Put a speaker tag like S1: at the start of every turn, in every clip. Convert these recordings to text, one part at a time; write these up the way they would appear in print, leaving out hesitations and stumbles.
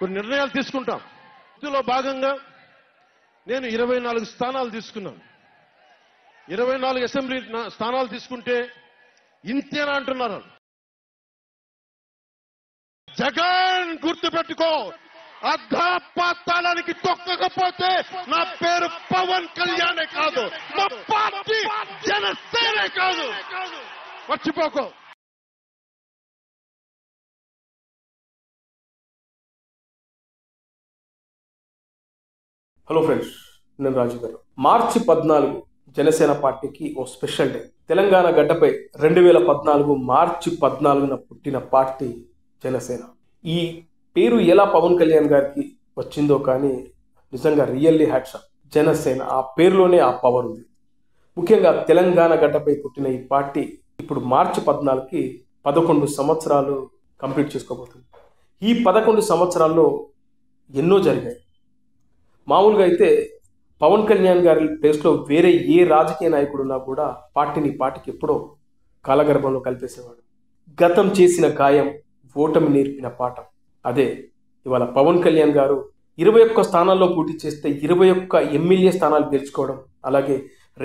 S1: కొన్ని నిర్ణయాలు తీసుకుంటాం. ఇందులో భాగంగా నేను 24 స్థానాలు తీసుకున్నాను. 24 అసెంబ్లీ స్థానాలు తీసుకుంటే ఇంతేనా అంటున్నారు. జగన్ గుర్తుపెట్టుకో, అర్ధపాతాళానికి తొక్కకపోతే నా పేరు పవన్ కళ్యాణే కాదు, మా పార్టీ జనసేనే కాదు, మర్చిపోకో.
S2: హలో ఫ్రెండ్స్, నేను రాజు గారు. మార్చి 14 జనసేన పార్టీకి ఓ స్పెషల్ డే. తెలంగాణ గడ్డపై 2014 మార్చి 14న పుట్టిన పార్టీ జనసేన. ఈ పేరు ఎలా పవన్ కళ్యాణ్ గారికి వచ్చిందో కానీ నిజంగా రియల్లీ హ్యాట్స్ ఆఫ్. జనసేన ఆ పేరులోనే ఆ పవర్ ఉంది. ముఖ్యంగా తెలంగాణ గడ్డపై పుట్టిన ఈ పార్టీ ఇప్పుడు మార్చి 14కి 11 సంవత్సరాలు కంప్లీట్ చేసుకోబోతుంది. ఈ 11 సంవత్సరాల్లో ఎన్నో జరిగాయి. మామూలుగా అయితే పవన్ కళ్యాణ్ గారి ప్లేస్లో వేరే ఏ రాజకీయ నాయకుడు ఉన్నా కూడా పార్టీకి ఎప్పుడో కాలగర్భంలో కలిపేసేవాడు. గతం చేసిన గాయం ఓటమి నేర్పిన పాఠం. అదే ఇవాళ పవన్ కళ్యాణ్ గారు 21 స్థానాల్లో పోటీ చేస్తే 21 ఎమ్మెల్యే స్థానాలు గెలుచుకోవడం, అలాగే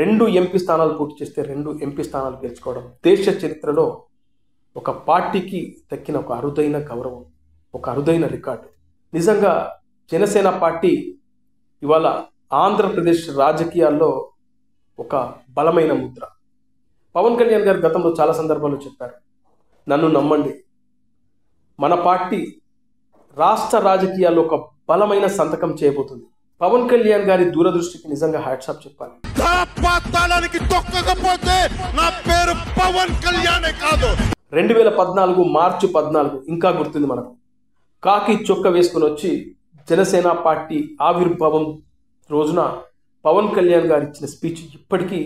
S2: 2 ఎంపీ స్థానాలు పోటీ చేస్తే 2 ఎంపీ స్థానాలు గెలుచుకోవడం దేశ చరిత్రలో ఒక పార్టీకి దక్కిన ఒక అరుదైన గౌరవం, ఒక అరుదైన రికార్డు. నిజంగా జనసేన పార్టీ ఇవాళ ఆంధ్రప్రదేశ్ రాజకీయాల్లో ఒక బలమైన ముద్ర. పవన్ కళ్యాణ్ గారు గతంలో చాలా సందర్భాల్లో చెప్పారు, నన్ను నమ్మండి, మన పార్టీ రాష్ట్ర రాజకీయాల్లో ఒక బలమైన సంతకం చేయబోతుంది. పవన్ కళ్యాణ్ గారి దూరదృష్టికి నిజంగా హ్యాట్స్ ఆఫ్ చెప్పాలి.
S1: తొక్కకపోతే నా పేరు పవన్ కళ్యాణే కాదు.
S2: 2014 మార్చి 14 ఇంకా గుర్తుంది మనకు. కాకి చొక్క వేసుకుని వచ్చి జనసేన పార్టీ ఆవిర్భావం రోజున పవన్ కళ్యాణ్ గారు ఇచ్చిన స్పీచ్ ఇప్పటికీ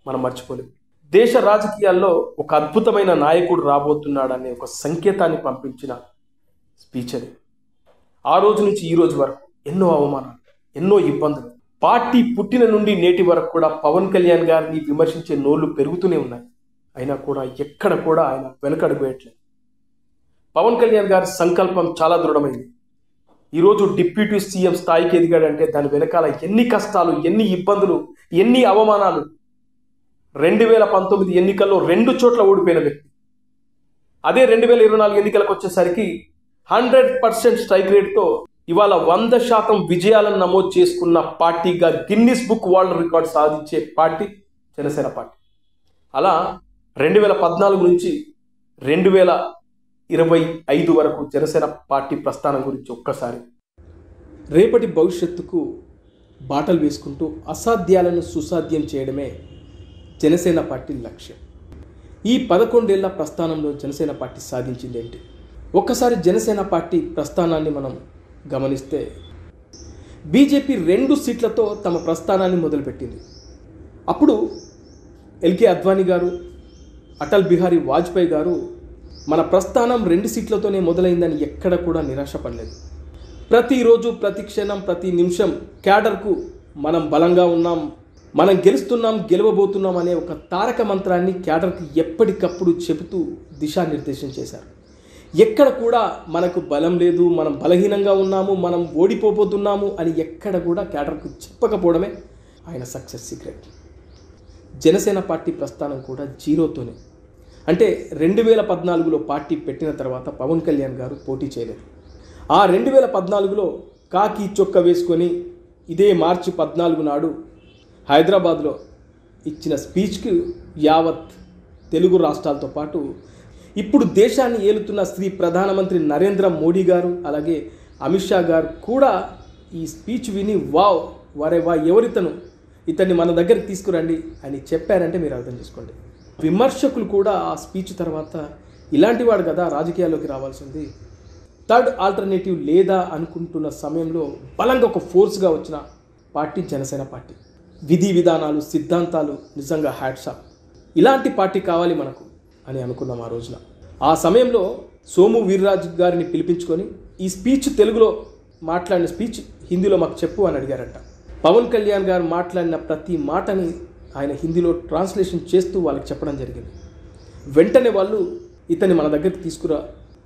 S2: మనం మర్చిపోలేము. దేశ రాజకీయాల్లో ఒక అద్భుతమైన నాయకుడు రాబోతున్నాడనే ఒక సంకేతాన్ని పంపించిన స్పీచ్ అది. ఆ రోజు నుంచి ఈ రోజు వరకు ఎన్నో అవమానాలు, ఎన్నో ఇబ్బందులు. పార్టీ పుట్టిన నుండి నేటి వరకు కూడా పవన్ కళ్యాణ్ గారిని విమర్శించే నోళ్లు పెరుగుతూనే ఉన్నాయి. అయినా కూడా ఎక్కడ కూడా ఆయన వెనకడుగు వేయట్లేదు. పవన్ కళ్యాణ్ గారి సంకల్పం చాలా దృఢమైంది. ఈరోజు డిప్యూటీ సీఎం స్థాయికి ఎదిగాడంటే దాని వెనకాల ఎన్ని కష్టాలు, ఎన్ని ఇబ్బందులు, ఎన్ని అవమానాలు. 2019 ఎన్నికల్లో 2 చోట్ల ఓడిపోయిన వ్యక్తి. అదే 2024 ఎన్నికలకు వచ్చేసరికి 100% స్ట్రైక్ రేట్తో ఇవాళ 100% విజయాలను నమోదు చేసుకున్న పార్టీగా గిన్నిస్ బుక్ వరల్డ్ రికార్డ్ సాధించే పార్టీ జనసేన పార్టీ. అలా 2014 నుంచి 2025 వరకు జనసేన పార్టీ ప్రస్థానం గురించి ఒక్కసారి. రేపటి భవిష్యత్తుకు బాటలు వేసుకుంటూ అసాధ్యాలను సుసాధ్యం చేయడమే జనసేన పార్టీ లక్ష్యం. ఈ 11 ఏళ్ల ప్రస్థానంలో జనసేన పార్టీ సాధించింది ఏంటి? ఒక్కసారి జనసేన పార్టీ ప్రస్థానాన్ని మనం గమనిస్తే బీజేపీ 2 సీట్లతో తమ ప్రస్థానాన్ని మొదలుపెట్టింది. అప్పుడు ఎల్కే అద్వానీ గారు, అటల్ బిహారీ వాజ్పేయి గారు మన ప్రస్థానం 2 సీట్లతోనే మొదలైందని ఎక్కడ కూడా నిరాశపడలేదు. ప్రతిరోజు, ప్రతి క్షణం, ప్రతి నిమిషం క్యాడర్కు మనం బలంగా ఉన్నాం, మనం గెలుస్తున్నాం, గెలవబోతున్నాం అనే ఒక తారక మంత్రాన్ని క్యాడర్కి ఎప్పటికప్పుడు చెబుతూ దిశానిర్దేశం చేశారు. ఎక్కడ కూడా మనకు బలం లేదు, మనం బలహీనంగా ఉన్నాము, మనం ఓడిపోబోతున్నాము అని ఎక్కడ కూడా క్యాడర్కు చెప్పకపోవడమే ఆయన సక్సెస్ సీక్రెట్. జనసేన పార్టీ ప్రస్థానం కూడా జీరోతోనే. అంటే 2014లో పార్టీ పెట్టిన తర్వాత పవన్ కళ్యాణ్ గారు పోటీ చేయలేదు. ఆ 2014లో కాకి చొక్క వేసుకొని ఇదే మార్చి 14 నాడు హైదరాబాద్లో ఇచ్చిన స్పీచ్కి యావత్ తెలుగు రాష్ట్రాలతో పాటు ఇప్పుడు దేశాన్ని ఏలుతున్న శ్రీ ప్రధానమంత్రి నరేంద్ర మోడీ గారు, అలాగే అమిత్ షా గారు కూడా ఈ స్పీచ్ విని వావ్, వరే వా, ఎవరితను, ఇతన్ని మన దగ్గరికి తీసుకురండి అని చెప్పారంటే మీరు అర్థం చేసుకోండి. విమర్శకులు కూడా ఆ స్పీచ్ తర్వాత ఇలాంటి వాడు కదా రాజకీయాల్లోకి రావాల్సింది, థర్డ్ ఆల్టర్నేటివ్ లేదా అనుకుంటున్న సమయంలో బలంగా ఒక ఫోర్స్గా వచ్చిన పార్టీ జనసేన పార్టీ. విధి విధానాలు, సిద్ధాంతాలు నిజంగా హ్యాట్స్ ఆఫ్. ఇలాంటి పార్టీ కావాలి మనకు అని అనుకున్నాం ఆ రోజున. ఆ సమయంలో సోము వీర్రాజు గారిని పిలిపించుకొని ఈ స్పీచ్ తెలుగులో మాట్లాడిన స్పీచ్ హిందీలో మాకు చెప్పు అని అడిగారంట. పవన్ కళ్యాణ్ గారు మాట్లాడిన ప్రతి మాటని ఆయన హిందీలో ట్రాన్స్లేషన్ చేస్తూ వాళ్ళకి చెప్పడం జరిగింది. వెంటనే వాళ్ళు ఇతన్ని మన దగ్గరికి తీసుకురా,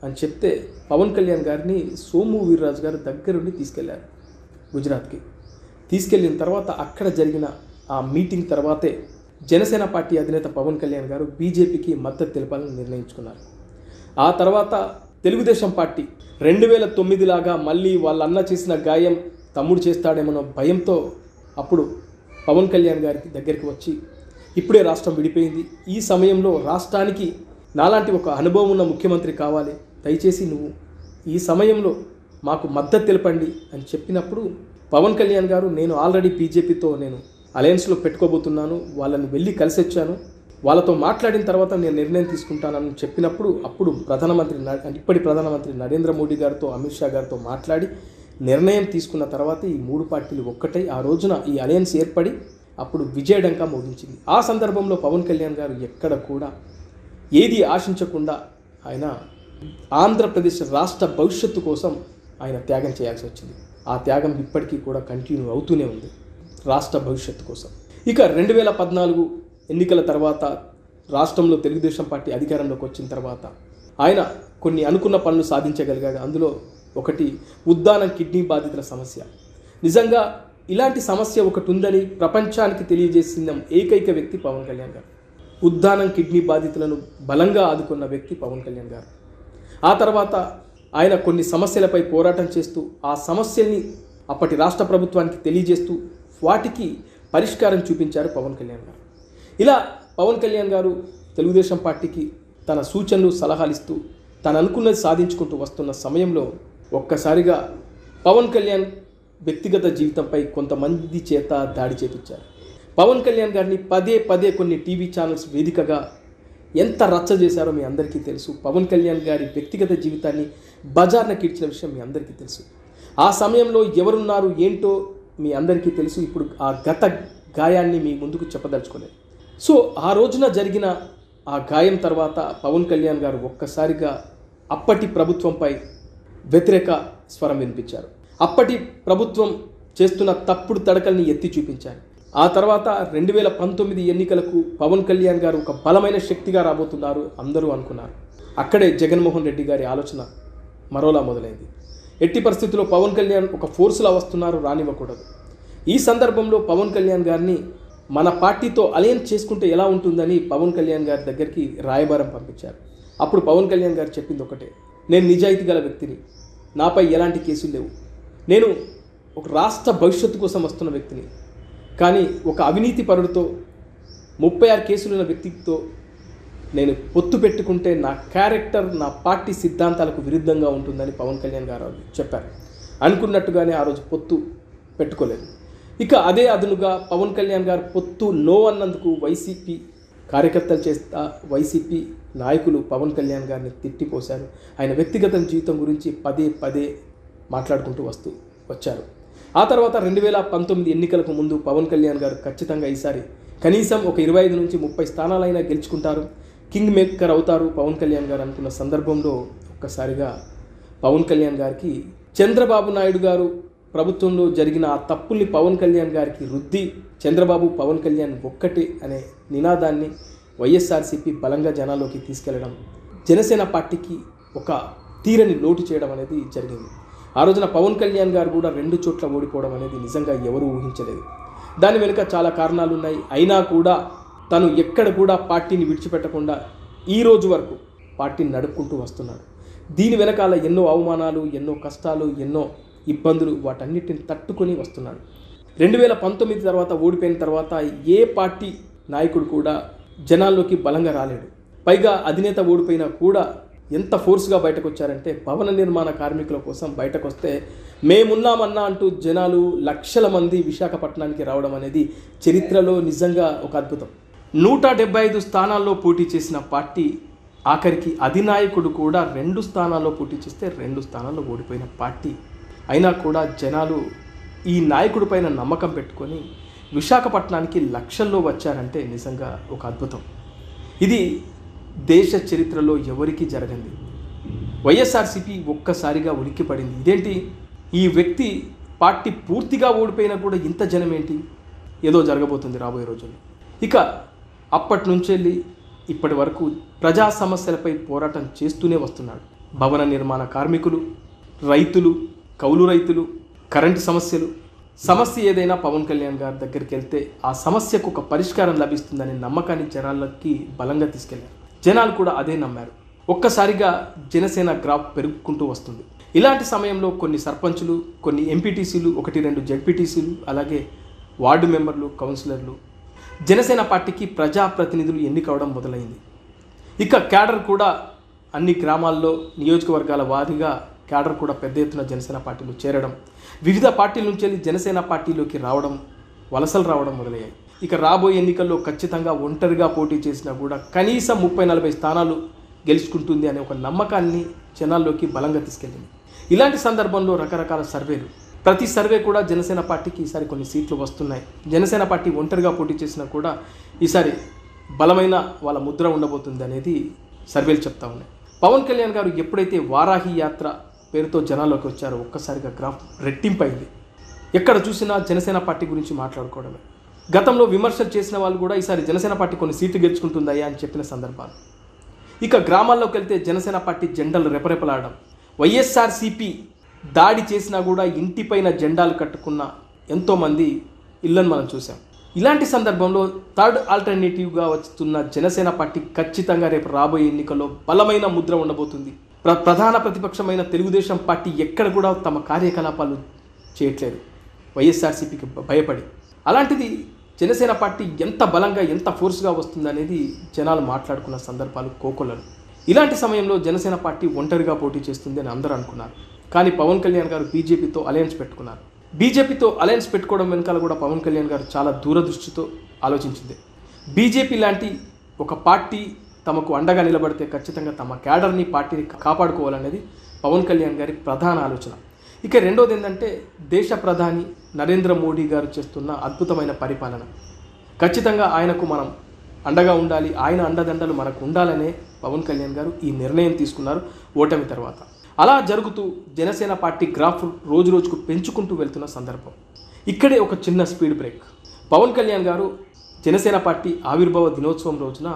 S2: అని చెప్తే పవన్ కళ్యాణ్ గారిని సోము వీర్రాజు గారు దగ్గరుండి తీసుకెళ్లారు గుజరాత్కి. తీసుకెళ్ళిన తర్వాత అక్కడ జరిగిన ఆ మీటింగ్ తర్వాతే జనసేన పార్టీ అధినేత పవన్ కళ్యాణ్ గారు బీజేపీకి మద్దతు తెలపాలని నిర్ణయించుకున్నారు. ఆ తర్వాత తెలుగుదేశం పార్టీ 2009 లాగా మళ్ళీ వాళ్ళ అన్న చేసిన గాయం తమ్ముడు చేస్తాడేమో భయంతో అప్పుడు పవన్ కళ్యాణ్ గారికి దగ్గరికి వచ్చి, ఇప్పుడే రాష్ట్రం విడిపోయింది, ఈ సమయంలో రాష్ట్రానికి నాలాంటి ఒక అనుభవం ఉన్న ముఖ్యమంత్రి కావాలి, దయచేసి నువ్వు ఈ సమయంలో మాకు మద్దతు తెలపండి అని చెప్పినప్పుడు పవన్ కళ్యాణ్ గారు, నేను ఆల్రెడీ బీజేపీతో నేను అలయన్స్లో పెట్టుకోబోతున్నాను, వాళ్ళని వెళ్ళి కలిసి వచ్చాను, వాళ్ళతో మాట్లాడిన తర్వాత నేను నిర్ణయం తీసుకుంటానని చెప్పినప్పుడు అప్పుడు ఇప్పటి ప్రధానమంత్రి నరేంద్ర మోడీ గారితో అమిత్ షా గారితో మాట్లాడి నిర్ణయం తీసుకున్న తర్వాత ఈ 3 పార్టీలు ఒక్కటై ఆ రోజున ఈ అలయన్స్ ఏర్పడి అప్పుడు విజయడంకా మోగించింది. ఆ సందర్భంలో పవన్ కళ్యాణ్ గారు ఎక్కడ కూడా ఏది ఆశించకుండా ఆయన ఆంధ్రప్రదేశ్ రాష్ట్ర భవిష్యత్తు కోసం ఆయన త్యాగం చేయాల్సి వచ్చింది. ఆ త్యాగం ఇప్పటికీ కూడా కంటిన్యూ అవుతూనే ఉంది రాష్ట్ర భవిష్యత్తు కోసం. ఇక 2014 ఎన్నికల తర్వాత రాష్ట్రంలో తెలుగుదేశం పార్టీ అధికారంలోకి వచ్చిన తర్వాత ఆయన కొన్ని అనుకున్న పనులు సాధించగలిగాడు. అందులో ఒకటి ఉద్దానం కిడ్నీ బాధితుల సమస్య. నిజంగా ఇలాంటి సమస్య ఒకటి ఉందని ప్రపంచానికి తెలియజేసిన ఏకైక వ్యక్తి పవన్ కళ్యాణ్ గారు. ఉద్దానం కిడ్నీ బాధితులను బలంగా ఆదుకున్న వ్యక్తి పవన్ కళ్యాణ్ గారు. ఆ తర్వాత ఆయన కొన్ని సమస్యలపై పోరాటం చేస్తూ ఆ సమస్యల్ని అప్పటి రాష్ట్ర ప్రభుత్వానికి తెలియజేస్తూ వాటికి పరిష్కారం చూపించారు పవన్ కళ్యాణ్ గారు. ఇలా పవన్ కళ్యాణ్ గారు తెలుగుదేశం పార్టీకి తన సూచనలు సలహాలు ఇస్తూ తను అనుకున్నది సాధించుకుంటూ వస్తున్న సమయంలో ఒక్కసారిగా పవన్ కళ్యాణ్ వ్యక్తిగత జీవితంపై కొంతమంది చేత దాడి చేపించారు. పవన్ కళ్యాణ్ గారిని పదే కొన్ని టీవీ ఛానల్స్ వేదికగా ఎంత రచ్చ చేశారో మీ అందరికీ తెలుసు. పవన్ కళ్యాణ్ గారి వ్యక్తిగత జీవితాన్ని బజార్నకి ఇచ్చిన విషయం మీ అందరికీ తెలుసు. ఆ సమయంలో ఎవరున్నారు ఏంటో మీ అందరికీ తెలుసు. ఇప్పుడు ఆ గత గాయాన్ని మీ ముందుకు చెప్పదలుచుకోలేదు. సో ఆ రోజున జరిగిన ఆ గాయం తర్వాత పవన్ కళ్యాణ్ గారు ఒక్కసారిగా అప్పటి ప్రభుత్వంపై వ్యతిరేక స్వరం వినిపించారు. అప్పటి ప్రభుత్వం చేస్తున్న తప్పుడు తడకల్ని ఎత్తి చూపించారు. ఆ తర్వాత 2019 ఎన్నికలకు పవన్ కళ్యాణ్ గారు ఒక బలమైన శక్తిగా రాబోతున్నారు అందరూ అనుకున్నారు. అక్కడే జగన్మోహన్ రెడ్డి గారి ఆలోచన మరోలా మొదలైంది. ఎట్టి పరిస్థితుల్లో పవన్ కళ్యాణ్ ఒక ఫోర్స్లా వస్తున్నారు, రానివ్వకూడదు. ఈ సందర్భంలో పవన్ కళ్యాణ్ గారిని మన పార్టీతో అలయన్స్ చేసుకుంటే ఎలా ఉంటుందని పవన్ కళ్యాణ్ గారి దగ్గరికి రాయబారం పంపించారు. అప్పుడు పవన్ కళ్యాణ్ గారు చెప్పింది ఒకటే, నేను నిజాయితీ గల వ్యక్తిని, నాపై ఎలాంటి కేసులు లేవు, నేను ఒక రాష్ట్ర భవిష్యత్తు కోసం వస్తున్న వ్యక్తిని, కానీ ఒక అవినీతి పరుడితో 36 కేసులున్న వ్యక్తితో నేను పొత్తు పెట్టుకుంటే నా క్యారెక్టర్ నా పార్టీ సిద్ధాంతాలకు విరుద్ధంగా ఉంటుందని పవన్ కళ్యాణ్ గారు చెప్పారు. అనుకున్నట్టుగానే ఆ రోజు పొత్తు పెట్టుకోలేదు. ఇక అదే అదునుగా పవన్ కళ్యాణ్ గారు పొత్తు నో అన్నందుకు వైసీపీ కార్యకర్తలు చేస్తా వైసీపీ నాయకులు పవన్ కళ్యాణ్ గారిని తిట్టిపోశారు. ఆయన వ్యక్తిగత జీవితం గురించి పదే మాట్లాడుకుంటూ వచ్చారు. ఆ తర్వాత 2019 ఎన్నికలకు ముందు పవన్ కళ్యాణ్ గారు ఖచ్చితంగా ఈసారి కనీసం ఒక 25 నుంచి 30 స్థానాలైనా గెలుచుకుంటారు, కింగ్ మేకర్ అవుతారు పవన్ కళ్యాణ్ గారు అనుకున్న సందర్భంలో ఒక్కసారిగా పవన్ కళ్యాణ్ గారికి చంద్రబాబు నాయుడు గారు ప్రభుత్వంలో జరిగిన ఆ తప్పుల్ని పవన్ కళ్యాణ్ గారికి రుద్ది చంద్రబాబు పవన్ కళ్యాణ్ ఒక్కటే అనే నినాదాన్ని వైఎస్ఆర్సీపీ బలంగా జనాల్లోకి తీసుకెళ్లడం, జనసేన పార్టీకి ఒక తీరని లోటు చేయడం అనేది జరిగింది. ఆ రోజున పవన్ కళ్యాణ్ గారు కూడా 2 చోట్ల ఓడిపోవడం అనేది నిజంగా ఎవరూ ఊహించలేదు. దాని వెనుక చాలా కారణాలు ఉన్నాయి. అయినా కూడా తను ఎక్కడ కూడా పార్టీని విడిచిపెట్టకుండా ఈ రోజు వరకు పార్టీని నడుపుకుంటూ వస్తున్నాడు. దీని వెనకాల ఎన్నో అవమానాలు, ఎన్నో కష్టాలు, ఎన్నో ఇబ్బందులు, వాటన్నిటిని తట్టుకొని వస్తున్నాడు. 2019 తర్వాత ఓడిపోయిన తర్వాత ఏ పార్టీ నాయకుడు కూడా జనాల్లోకి బలంగా రాలేడు. పైగా అధినేత ఓడిపోయినా కూడా ఎంత ఫోర్స్గా బయటకు వచ్చారంటే భవన నిర్మాణ కార్మికుల కోసం బయటకు వస్తే మేమున్నామన్నా అంటూ జనాలు లక్షల మంది విశాఖపట్నానికి రావడం అనేది చరిత్రలో నిజంగా ఒక అద్భుతం. 175 స్థానాల్లో పోటీ చేసిన పార్టీ ఆఖరికి అధినాయకుడు కూడా 2 స్థానాల్లో పోటీ చేస్తే 2 స్థానాల్లో ఓడిపోయిన పార్టీ అయినా కూడా జనాలు ఈ నాయకుడి పైన నమ్మకం పెట్టుకొని విశాఖపట్నానికి లక్షల్లో వచ్చారంటే నిజంగా ఒక అద్భుతం. ఇది దేశ చరిత్రలో ఎవరికీ జరగంది. వైఎస్ఆర్సీపీ ఒక్కసారిగా ఉలిక్కిపడింది. ఇదేంటి, ఈ వ్యక్తి పార్టీ పూర్తిగా ఓడిపోయినా కూడా ఇంత జనం ఏంటి, ఏదో జరగబోతుంది రాబోయే రోజుల్లో. ఇక అప్పటి నుంచి వెళ్ళి ఇప్పటి వరకు ప్రజా సమస్యలపై పోరాటం చేస్తూనే వస్తున్నాడు. భవన నిర్మాణ కార్మికులు, రైతులు, కౌలు రైతులు, కరెంటు సమస్య ఏదైనా పవన్ కళ్యాణ్ గారి దగ్గరికి వెళ్తే ఆ సమస్యకు ఒక పరిష్కారం లభిస్తుందనే నమ్మకాన్ని జనాలకి బలంగా తీసుకెళ్లారు. జనాలు కూడా అదే నమ్మారు. ఒక్కసారిగా జనసేన గ్రాఫ్ పెరుగుకుంటూ వస్తుంది. ఇలాంటి సమయంలో కొన్ని సర్పంచులు, కొన్ని ఎంపీటీసీలు, 1-2 జెడ్పీటీసీలు, అలాగే వార్డు మెంబర్లు, కౌన్సిలర్లు జనసేన పార్టీకి ప్రజాప్రతినిధులు ఎన్నికవడం మొదలైంది. ఇక క్యాడర్ కూడా అన్ని గ్రామాల్లో నియోజకవర్గాల వారీగా క్యాడర్ కూడా పెద్ద ఎత్తున జనసేన పార్టీలో చేరడం, వివిధ పార్టీల నుంచి వెళ్ళి జనసేన పార్టీలోకి రావడం, వలసలు రావడం మొదలయ్యాయి. ఇక రాబోయే ఎన్నికల్లో ఖచ్చితంగా ఒంటరిగా పోటీ చేసినా కూడా కనీసం 30-40 స్థానాలు గెలుచుకుంటుంది అనే ఒక నమ్మకాన్ని జనాల్లోకి బలంగా తీసుకెళ్ళింది. ఇలాంటి సందర్భంలో రకరకాల సర్వేలు, ప్రతి సర్వే కూడా జనసేన పార్టీకి ఈసారి కొన్ని సీట్లు వస్తున్నాయి, జనసేన పార్టీ ఒంటరిగా పోటీ చేసినా కూడా ఈసారి బలమైన వాళ్ళ ముద్ర ఉండబోతుంది అనేది సర్వేలు చెప్తా ఉన్నాయి. పవన్ కళ్యాణ్ గారు ఎప్పుడైతే వారాహి యాత్ర పేరుతో జనాల్లోకి వచ్చారో ఒక్కసారిగా గ్రాఫ్ రెట్టింపైంది. ఎక్కడ చూసినా జనసేన పార్టీ గురించి మాట్లాడుకోవడమే. గతంలో విమర్శలు చేసిన వాళ్ళు కూడా ఈసారి జనసేన పార్టీ కొన్ని సీట్లు గెలుచుకుంటుందయ్యా అని చెప్పిన సందర్భాలు. ఇక గ్రామాల్లోకి వెళ్తే జనసేన పార్టీ జెండాలు రెపరెపలాడడం, వైఎస్ఆర్సీపీ దాడి చేసినా కూడా ఇంటిపైన జెండాలు కట్టుకున్న ఎంతోమంది ఇళ్లను మనం చూసాం. ఇలాంటి సందర్భంలో థర్డ్ ఆల్టర్నేటివ్గా వస్తున్న జనసేన పార్టీ ఖచ్చితంగా రేపు రాబోయే ఎన్నికల్లో బలమైన ముద్ర ఉండబోతుంది. ప్రధాన ప్రతిపక్షమైన తెలుగుదేశం పార్టీ ఎక్కడ కూడా తమ కార్యకలాపాలు చేయట్లేదు వైఎస్ఆర్సీపీకి భయపడి. అలాంటిది జనసేన పార్టీ ఎంత బలంగా, ఎంత ఫోర్స్గా వస్తుందనేది జనాలు మాట్లాడుకున్న సందర్భాలు కోకొల్లలు. ఇలాంటి సమయంలో జనసేన పార్టీ ఒంటరిగా పోటీ చేస్తుంది అని అందరూ అనుకున్నారు. కానీ పవన్ కళ్యాణ్ గారు బీజేపీతో అలయన్స్ పెట్టుకున్నారు. బీజేపీతో అలయన్స్ పెట్టుకోవడం వెనకాల కూడా పవన్ కళ్యాణ్ గారు చాలా దూరదృష్టితో ఆలోచించింది. బీజేపీ లాంటి ఒక పార్టీ తమకు అండగా నిలబడితే ఖచ్చితంగా తమ క్యాడర్ని, పార్టీని కాపాడుకోవాలనేది పవన్ కళ్యాణ్ గారి ప్రధాన ఆలోచన. ఇక రెండోది ఏంటంటే దేశ ప్రధాని నరేంద్ర మోడీ గారు చేస్తున్న అద్భుతమైన పరిపాలన. ఖచ్చితంగా ఆయనకు మనం అండగా ఉండాలి, ఆయన అండదండలు మనకు ఉండాలనే పవన్ కళ్యాణ్ గారు ఈ నిర్ణయం తీసుకున్నారు ఓటమి తర్వాత. అలా జరుగుతూ జనసేన పార్టీ గ్రాఫ్ రోజు రోజుకు పెంచుకుంటూ వెళ్తున్న సందర్భం. ఇక్కడే ఒక చిన్న స్పీడ్ బ్రేక్. పవన్ కళ్యాణ్ గారు జనసేన పార్టీ ఆవిర్భావ దినోత్సవం రోజున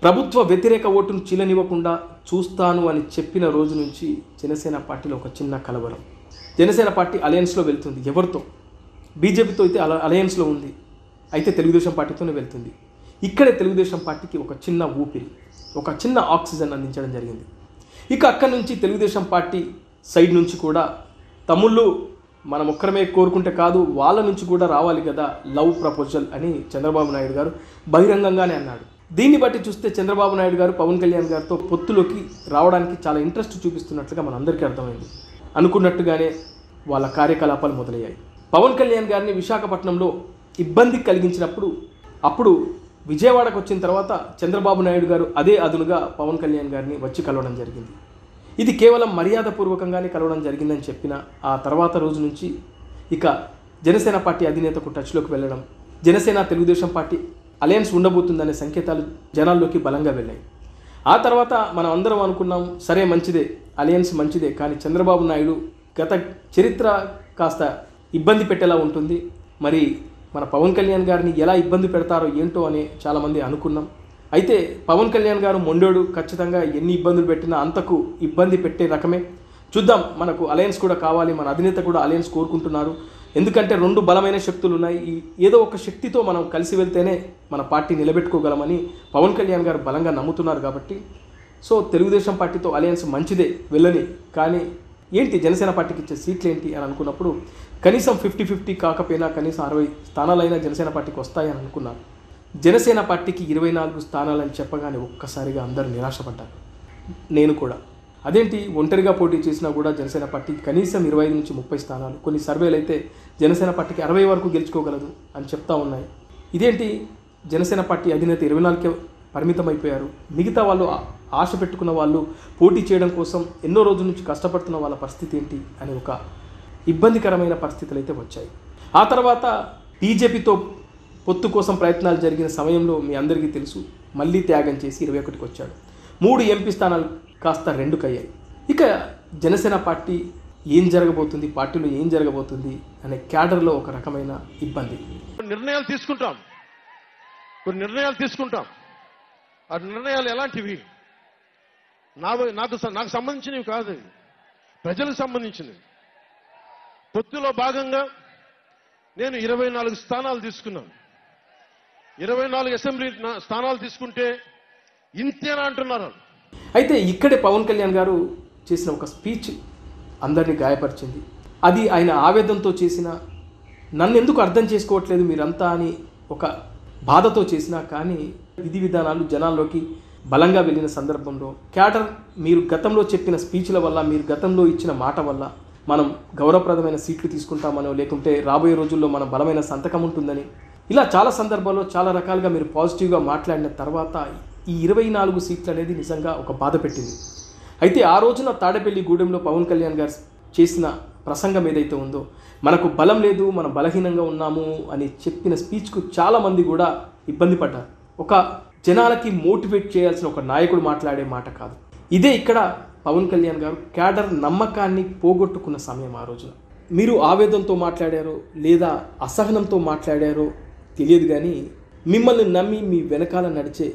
S2: ప్రభుత్వ వ్యతిరేక ఓటును చీలనివ్వకుండా చూస్తాను అని చెప్పిన రోజు నుంచి జనసేన పార్టీలో ఒక చిన్న కలవరం. జనసేన పార్టీ అలయన్స్లో వెళ్తుంది. ఎవరితో? బీజేపీతో అయితే అలయన్స్లో ఉంది, అయితే తెలుగుదేశం పార్టీతోనే వెళ్తుంది. ఇక్కడే తెలుగుదేశం పార్టీకి ఒక చిన్న ఊపిరి, ఒక చిన్న ఆక్సిజన్ అందించడం జరిగింది. ఇక అక్కడి నుంచి తెలుగుదేశం పార్టీ సైడ్ నుంచి కూడా తమ్ముళ్ళు మనం ఒక్కరమే కోరుకుంటే కాదు, వాళ్ళ నుంచి కూడా రావాలి కదా లవ్ ప్రపోజల్ అని చంద్రబాబు నాయుడు గారు బహిరంగంగానే అన్నాడు. దీన్ని బట్టి చూస్తే చంద్రబాబు నాయుడు గారు పవన్ కళ్యాణ్ గారితో పొత్తులోకి రావడానికి చాలా ఇంట్రెస్ట్ చూపిస్తున్నట్లుగా మనందరికీ అర్థమైంది. అనుకున్నట్టుగానే వాళ్ళ కార్యకలాపాలు మొదలయ్యాయి. పవన్ కళ్యాణ్ గారిని విశాఖపట్నంలో ఇబ్బంది కలిగించినప్పుడు, అప్పుడు విజయవాడకు వచ్చిన తర్వాత చంద్రబాబు నాయుడు గారు అదే అదునుగా పవన్ కళ్యాణ్ గారిని వచ్చి కలవడం జరిగింది. ఇది కేవలం మర్యాదపూర్వకంగానే కలవడం జరిగిందని చెప్పిన ఆ తర్వాత రోజు నుంచి ఇక జనసేన పార్టీ అధినేతకు టచ్లోకి వెళ్ళడం, జనసేన తెలుగుదేశం పార్టీ అలయన్స్ ఉండబోతుందనే సంకేతాలు జనాల్లోకి బలంగా వెళ్ళాయి. ఆ తర్వాత మనం అందరం అనుకున్నాం, సరే మంచిదే, అలయన్స్ మంచిదే, కానీ చంద్రబాబు నాయుడు గత చరిత్ర కాస్త ఇబ్బంది పెట్టేలా ఉంటుంది, మరి మన పవన్ కళ్యాణ్ గారిని ఎలా ఇబ్బంది పెడతారో ఏంటో అని చాలామంది అనుకున్నాం. అయితే పవన్ కళ్యాణ్ గారు మొండోడు, ఖచ్చితంగా ఎన్ని ఇబ్బందులు పెట్టినా అంతకు ఇబ్బంది పెట్టే రకమే. చూద్దాం, మనకు అలయన్స్ కూడా కావాలి, మన అధినేత కూడా అలయన్స్ కోరుకుంటున్నారు. ఎందుకంటే 2 బలమైన శక్తులు ఉన్నాయి, ఏదో ఒక శక్తితో మనం కలిసి వెళ్తేనే మన పార్టీ నిలబెట్టుకోగలమని పవన్ కళ్యాణ్ గారు బలంగా నమ్ముతున్నారు. కాబట్టి సో తెలుగుదేశం పార్టీతో అలయన్స్ మంచిదే వెళ్ళని, కానీ ఏంటి జనసేన పార్టీకి ఇచ్చే సీట్లు ఏంటి అని అనుకున్నప్పుడు కనీసం 50-50 కాకపోయినా కనీసం 60 స్థానాలైనా జనసేన పార్టీకి వస్తాయని అనుకున్నారు. జనసేన పార్టీకి 24 స్థానాలని చెప్పగానే ఒక్కసారిగా అందరూ నిరాశపడ్డారు. నేను కూడా అదేంటి, ఒంటరిగా పోటీ చేసినా కూడా జనసేన పార్టీకి కనీసం 25-30 స్థానాలు, కొన్ని సర్వేలు అయితే జనసేన పార్టీకి 60 వరకు గెలుచుకోగలదు అని చెప్తా ఉన్నాయి. ఇదేంటి, జనసేన పార్టీ అధినేత 24కే పరిమితం అయిపోయారు, మిగతా వాళ్ళు ఆశ పెట్టుకున్న వాళ్ళు పోటీ చేయడం కోసం ఎన్నో రోజుల నుంచి కష్టపడుతున్న వాళ్ళ పరిస్థితి ఏంటి అని ఒక ఇబ్బందికరమైన పరిస్థితులు అయితే వచ్చాయి. ఆ తర్వాత బీజేపీతో పొత్తు కోసం ప్రయత్నాలు జరిగిన సమయంలో మీ అందరికీ తెలుసు, మళ్ళీ త్యాగం చేసి 21కి వచ్చాడు. 3 ఎంపీ స్థానాలు కాస్త 2కి అయ్యాయి. ఇక జనసేన పార్టీ ఏం జరగబోతుంది, పార్టీలో ఏం జరగబోతుంది అనే క్యాడర్లో ఒక రకమైన ఇబ్బంది.
S1: కొన్ని నిర్ణయాలు తీసుకుంటాం. ఆ నిర్ణయాలు ఎలాంటివి? నాకు సంబంధించినవి కాదు, ప్రజలకు సంబంధించినవి. పొత్తులో భాగంగా నేను 24 స్థానాలు తీసుకున్నాను. 24 అసెంబ్లీ స్థానాలు తీసుకుంటే ఇంతేనా అంటున్నారు.
S2: అయితే ఇక్కడే పవన్ కళ్యాణ్ గారు చేసిన ఒక స్పీచ్ అందరినీ గాయపరిచింది. అది ఆయన ఆవేదనతో చేసిన, నన్ను ఎందుకు అర్థం చేసుకోవట్లేదు మీరంతా అని ఒక బాధతో చేసినా, కానీ విధి విధానాలు జనాల్లోకి బలంగా వెళ్ళిన సందర్భంలో క్యాడర్ మీరు గతంలో చెప్పిన స్పీచ్ల వల్ల, మీరు గతంలో ఇచ్చిన మాట వల్ల మనం గౌరవప్రదమైన సీట్లు తీసుకుంటామనో, లేకుంటే రాబోయే రోజుల్లో మన బలమైన సంతకం ఉంటుందని, ఇలా చాలా సందర్భాల్లో చాలా రకాలుగా మీరు పాజిటివ్గా మాట్లాడిన తర్వాత ఈ 24 సీట్లు అనేది నిజంగా ఒక బాధ పెట్టింది. అయితే ఆ రోజున తాడేపల్లిగూడెంలో పవన్ కళ్యాణ్ గారు చేసిన ప్రసంగం ఏదైతే ఉందో, మనకు బలం లేదు, మనం బలహీనంగా ఉన్నాము అని చెప్పిన స్పీచ్కు చాలామంది కూడా ఇబ్బంది పడ్డారు. ఒక జనాలకి మోటివేట్ చేయాల్సిన ఒక నాయకుడు మాట్లాడే మాట కాదు. ఇదే ఇక్కడ పవన్ కళ్యాణ్ గారు క్యాడర్ నమ్మకాన్ని పోగొట్టుకున్న సమయం. ఆ రోజున మీరు ఆవేదనతో మాట్లాడారో లేదా అసహనంతో మాట్లాడారో తెలియదు, కానీ మిమ్మల్ని నమ్మి మీ వెనకాల నడిచే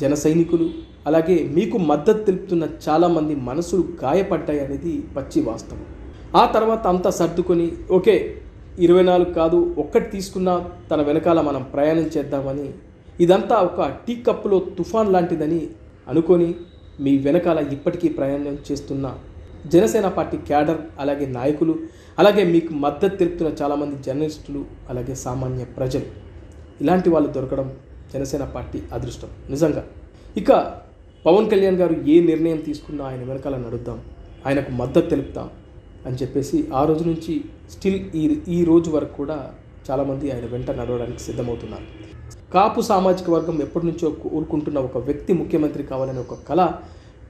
S2: జన సైనికులు, అలాగే మీకు మద్దతు తెలుపుతున్న చాలామంది మనసులు గాయపడ్డాయి అనేది పచ్చి వాస్తవం. ఆ తర్వాత అంతా సర్దుకొని ఓకే 24 కాదు, ఒక్కటి తీసుకున్నా తన వెనకాల మనం ప్రయాణం చేద్దామని, ఇదంతా ఒక టీ కప్పులో తుఫాన్ లాంటిదని అనుకొని మీ వెనకాల ఇప్పటికీ ప్రయాణం చేస్తున్న జనసేన పార్టీ క్యాడర్, అలాగే నాయకులు, అలాగే మీకు మద్దతు తెలుపుతున్న చాలామంది జర్నలిస్టులు, అలాగే సామాన్య ప్రజలు, ఇలాంటి వాళ్ళు దొరకడం జనసేన పార్టీ అదృష్టం నిజంగా. ఇక పవన్ కళ్యాణ్ గారు ఏ నిర్ణయం తీసుకున్నా ఆయన వెనకాల నడుద్దాం, ఆయనకు మద్దతు తెలుపుతాం అని చెప్పేసి ఆ రోజు నుంచి స్టిల్ ఈ రోజు వరకు కూడా చాలామంది ఆయన వెంట నడవడానికి సిద్ధమవుతున్నారు. కాపు సామాజిక వర్గం ఎప్పటి నుంచో కోరుకుంటున్న ఒక వ్యక్తి ముఖ్యమంత్రి కావాలనే ఒక కళ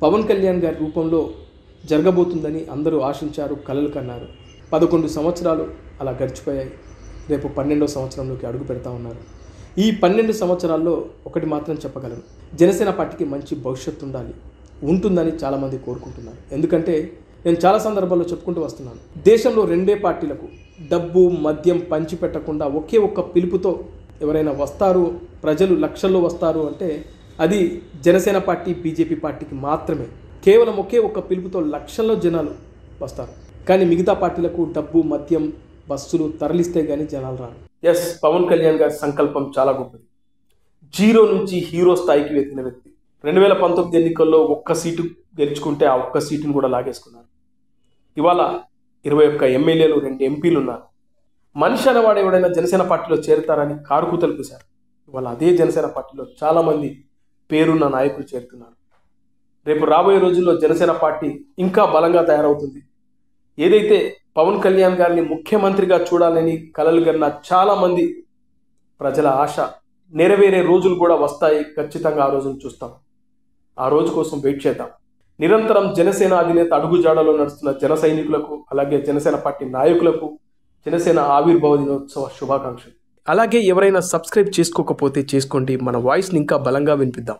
S2: పవన్ కళ్యాణ్ గారి రూపంలో జరగబోతుందని అందరూ ఆశించారు, కలలు కన్నారు. 11 సంవత్సరాలు అలా గడిచిపోయాయి. రేపు 12వ సంవత్సరంలోకి అడుగు పెడతా ఉన్నారు. ఈ 12 సంవత్సరాల్లో ఒకటి మాత్రం చెప్పగలను, జనసేన పార్టీకి మంచి భవిష్యత్తు ఉంటుందని చాలామంది కోరుకుంటున్నారు. ఎందుకంటే నేను చాలా సందర్భాల్లో చెప్పుకుంటూ వస్తున్నాను, దేశంలో 2 పార్టీలకు డబ్బు మద్యం పంచిపెట్టకుండా ఒకే ఒక్క పిలుపుతో ఎవరైనా వస్తారు, ప్రజలు లక్షల్లో వస్తారు అంటే అది జనసేన పార్టీ, బీజేపీ పార్టీకి మాత్రమే. కేవలం ఒకే ఒక్క పిలుపుతో లక్షల్లో జనాలు వస్తారు. కానీ మిగతా పార్టీలకు డబ్బు మద్యం బస్సులు తరలిస్తే కానీ జనాలు రారు. ఎస్, పవన్ కళ్యాణ్ గారి సంకల్పం చాలా గొప్పది. 0 నుంచి హీరో స్థాయికి ఎదిగిన వ్యక్తి. 2019 ఎన్నికల్లో ఒక్క సీటు గెలుచుకుంటే ఆ ఒక్క సీటును కూడా లాగేసుకున్నారు. ఇవాళ 21 ఎమ్మెల్యేలు, 2 ఎంపీలు ఉన్నారు. మనిషి అనేవాడు ఎవడైనా జనసేన పార్టీలో చేరుతారని కారుకూతలు పూశారు. ఇవాళ అదే జనసేన పార్టీలో చాలామంది పేరున్న నాయకులు చేరుతున్నారు. రేపు రాబోయే రోజుల్లో జనసేన పార్టీ ఇంకా బలంగా తయారవుతుంది. ఏదైతే పవన్ కళ్యాణ్ గారిని ముఖ్యమంత్రిగా చూడాలని కలలు కన్న చాలామంది ప్రజల ఆశ నెరవేరే రోజులు కూడా వస్తాయి. ఖచ్చితంగా ఆ రోజును చూస్తాం. ఆ రోజు కోసం వెయిట్ చేద్దాం. నిరంతరం జనసేన అధినేత అడుగుజాడలో నడుస్తున్న జన సైనికులకు, అలాగే జనసేన పార్టీ నాయకులకు జనసేన ఆవిర్భావ దినోత్సవ శుభాకాంక్షలు. అలాగే ఎవరైనా సబ్స్క్రైబ్ చేసుకోకపోతే చేసుకోండి. మన వాయిస్ని ఇంకా బలంగా వినిపిద్దాం.